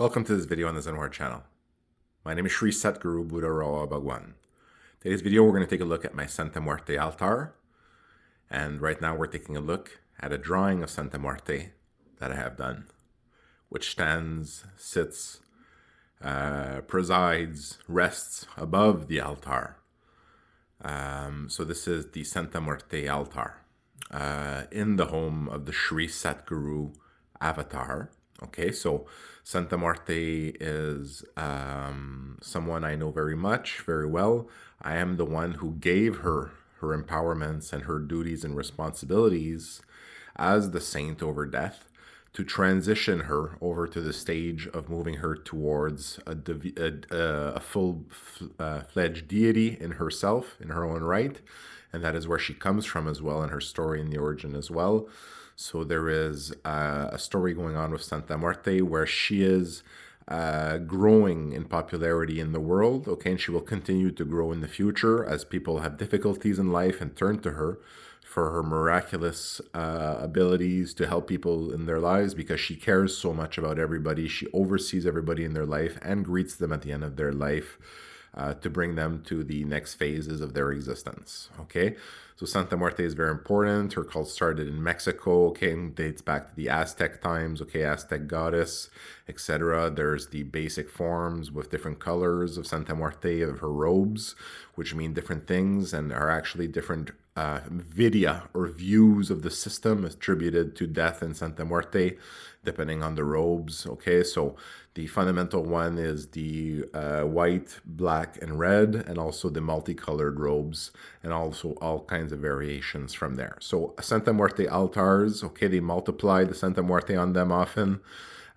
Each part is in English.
Welcome to this video on the Zenwar channel. My name is Sri Satguru Buddha Rawa Bhagwan. Today's video we're going to take a look at my Santa Muerte altar, and right now we're taking a look at a drawing of Santa Muerte that I have done, which stands, sits, presides, rests above the altar. So this is the Santa Muerte altar in the home of the Sri Satguru avatar. Okay, so Santa Muerte is someone I know very much, very well. I am the one who gave her empowerments and her duties and responsibilities as the saint over death to transition her over to the stage of moving her towards a full-fledged deity in herself, in her own right. And that is where she comes from as well, in her story and the origin as well. So there is a story going on with Santa Muerte where she is growing in popularity in the world, okay, and she will continue to grow in the future as people have difficulties in life and turn to her for her miraculous abilities to help people in their lives, because she cares so much about everybody. She oversees everybody in their life and greets them at the end of their life to bring them to the next phases of their existence. Okay, so Santa Muerte is very important. Her cult started in Mexico, okay, and dates back to the Aztec times, okay, Aztec goddess, etc. There's the basic forms with different colors of Santa Muerte, of her robes, which mean different things and are actually different vidya or views of the system attributed to death in Santa Muerte, depending on the robes. Okay, so the fundamental one is the white, black, and red, and also the multicolored robes, and also all kinds of variations from there. So Santa Muerte altars, okay, they multiply the Santa Muerte on them often.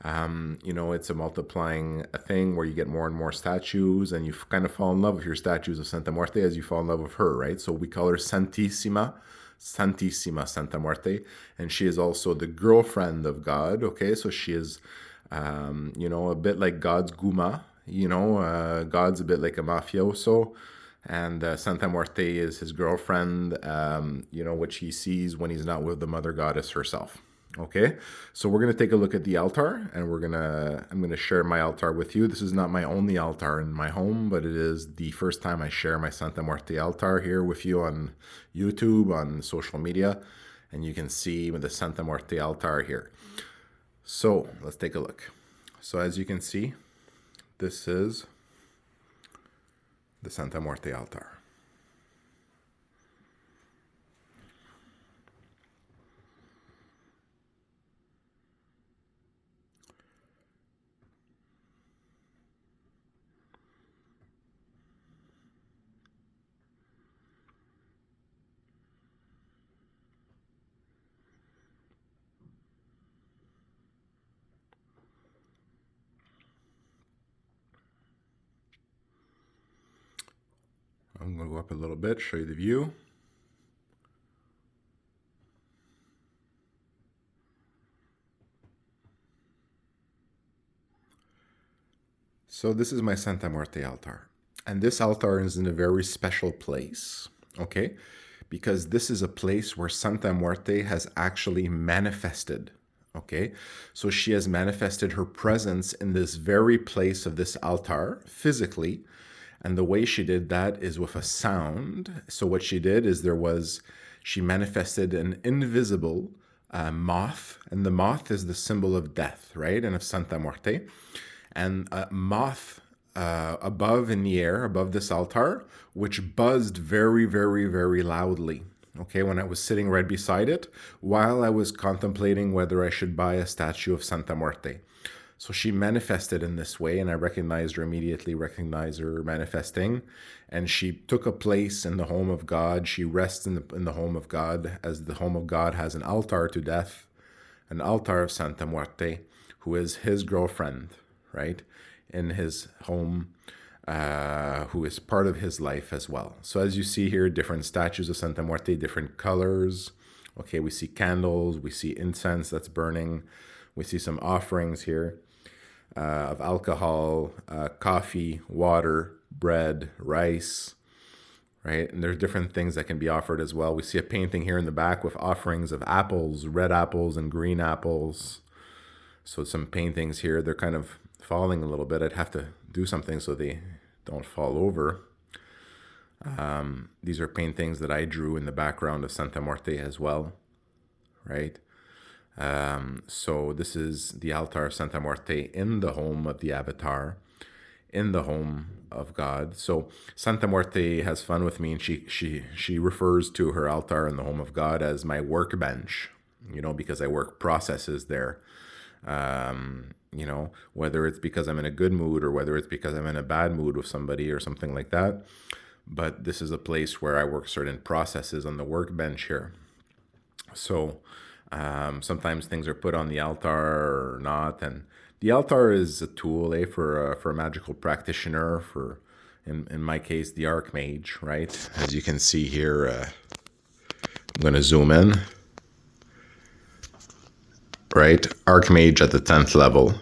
It's a multiplying thing where you get more and more statues, and you kind of fall in love with your statues of Santa Muerte as you fall in love with her, right? So we call her Santissima Santa Muerte, and she is also the girlfriend of God, okay? So she is, a bit like God's Guma, God's a bit like a mafioso, and Santa Muerte is his girlfriend, which he sees when he's not with the mother goddess herself. Okay, so we're going to take a look at the altar, and I'm going to share my altar with you. This is not my only altar in my home, but it is the first time I share my Santa Muerte altar here with you on YouTube, on social media, and you can see the Santa Muerte altar here. So let's take a look. So as you can see, this is the Santa Muerte altar. I'm going to go up a little bit, show you the view. So this is my Santa Muerte altar. And this altar is in a very special place, okay? Because this is a place where Santa Muerte has actually manifested, okay? So she has manifested her presence in this very place of this altar physically. And the way she did that is with a sound. So what she did is she manifested an invisible moth, and the moth is the symbol of death, right? And of Santa Muerte. And a moth above in the air, above this altar, which buzzed very, very, very loudly. Okay, when I was sitting right beside it, while I was contemplating whether I should buy a statue of Santa Muerte. So she manifested in this way, and I immediately recognized her manifesting. And she took a place in the home of God. She rests in the home of God, as the home of God has an altar to death, an altar of Santa Muerte, who is his girlfriend, right, in his home, who is part of his life as well. So as you see here, different statues of Santa Muerte, different colors. Okay, we see candles, we see incense that's burning. We see some offerings here of alcohol, coffee, water, bread, rice, right? And there's different things that can be offered as well. We see a painting here in the back with offerings of apples, red apples and green apples, So some paintings here, they're kind of falling a little bit. I'd have to do something so they don't fall over. These are paintings that I drew in the background of Santa Muerte as well, right? So this is the altar of Santa Muerte in the home of the avatar, in the home of God. So Santa Muerte has fun with me, and she refers to her altar in the home of God as my workbench, because I work processes there. Whether it's because I'm in a good mood or whether it's because I'm in a bad mood with somebody or something like that. But this is a place where I work certain processes on the workbench here. So sometimes things are put on the altar or not. And the altar is a tool, for a magical practitioner, in my case, the archmage, right? As you can see here, I'm going to zoom in. Right? Archmage at the 10th level.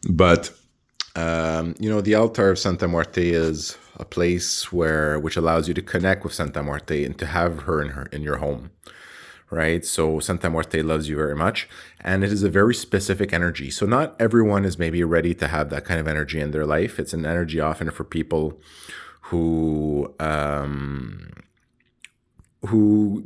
But, the altar of Santa Muerte is a place which allows you to connect with Santa Muerte and to have her in your home. Right? So Santa Muerte loves you very much, and it is a very specific energy. So not everyone is maybe ready to have that kind of energy in their life. It's an energy often for people who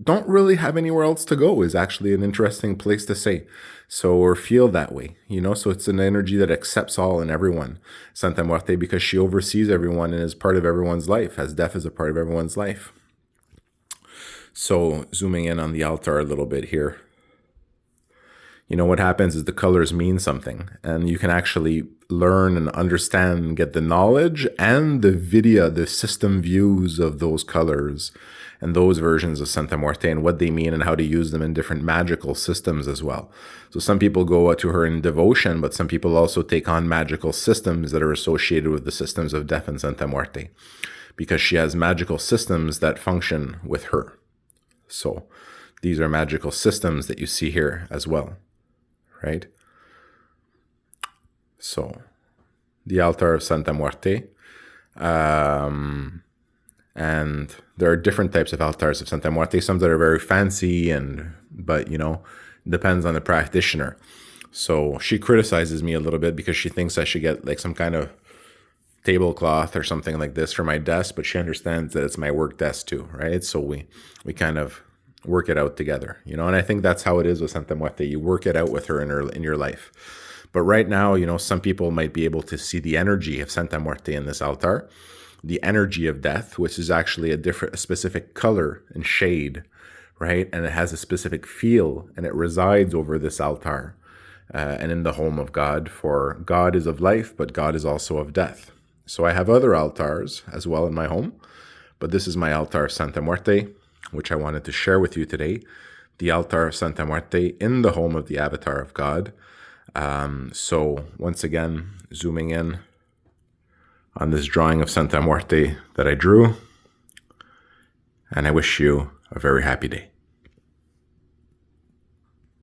don't really have anywhere else to go, is actually an interesting place to say. So, or feel that way, so it's an energy that accepts all and everyone, Santa Muerte, because she oversees everyone and is part of everyone's life, as death is a part of everyone's life. So zooming in on the altar a little bit here, what happens is the colors mean something, and you can actually learn and understand and get the knowledge and the system views of those colors and those versions of Santa Muerte and what they mean and how to use them in different magical systems as well. So some people go to her in devotion, but some people also take on magical systems that are associated with the systems of death and Santa Muerte, because she has magical systems that function with her. So these are magical systems that you see here as well, right? So the altar of Santa Muerte. And there are different types of altars of Santa Muerte, some that are very fancy, but depends on the practitioner. So she criticizes me a little bit because she thinks I should get like some kind of tablecloth or something like this for my desk, but she understands that it's my work desk too, right? So we kind of work it out together, and I think that's how it is with Santa Muerte. You work it out with her in your life. But right now, some people might be able to see the energy of Santa Muerte in this altar, the energy of death, which is actually a specific color and shade, right? And it has a specific feel, and it resides over this altar and in the home of God. For God is of life, but God is also of death. So I have other altars as well in my home, but this is my altar of Santa Muerte, which I wanted to share with you today. The altar of Santa Muerte in the home of the avatar of God. So once again, zooming in on this drawing of Santa Muerte that I drew, and I wish you a very happy day.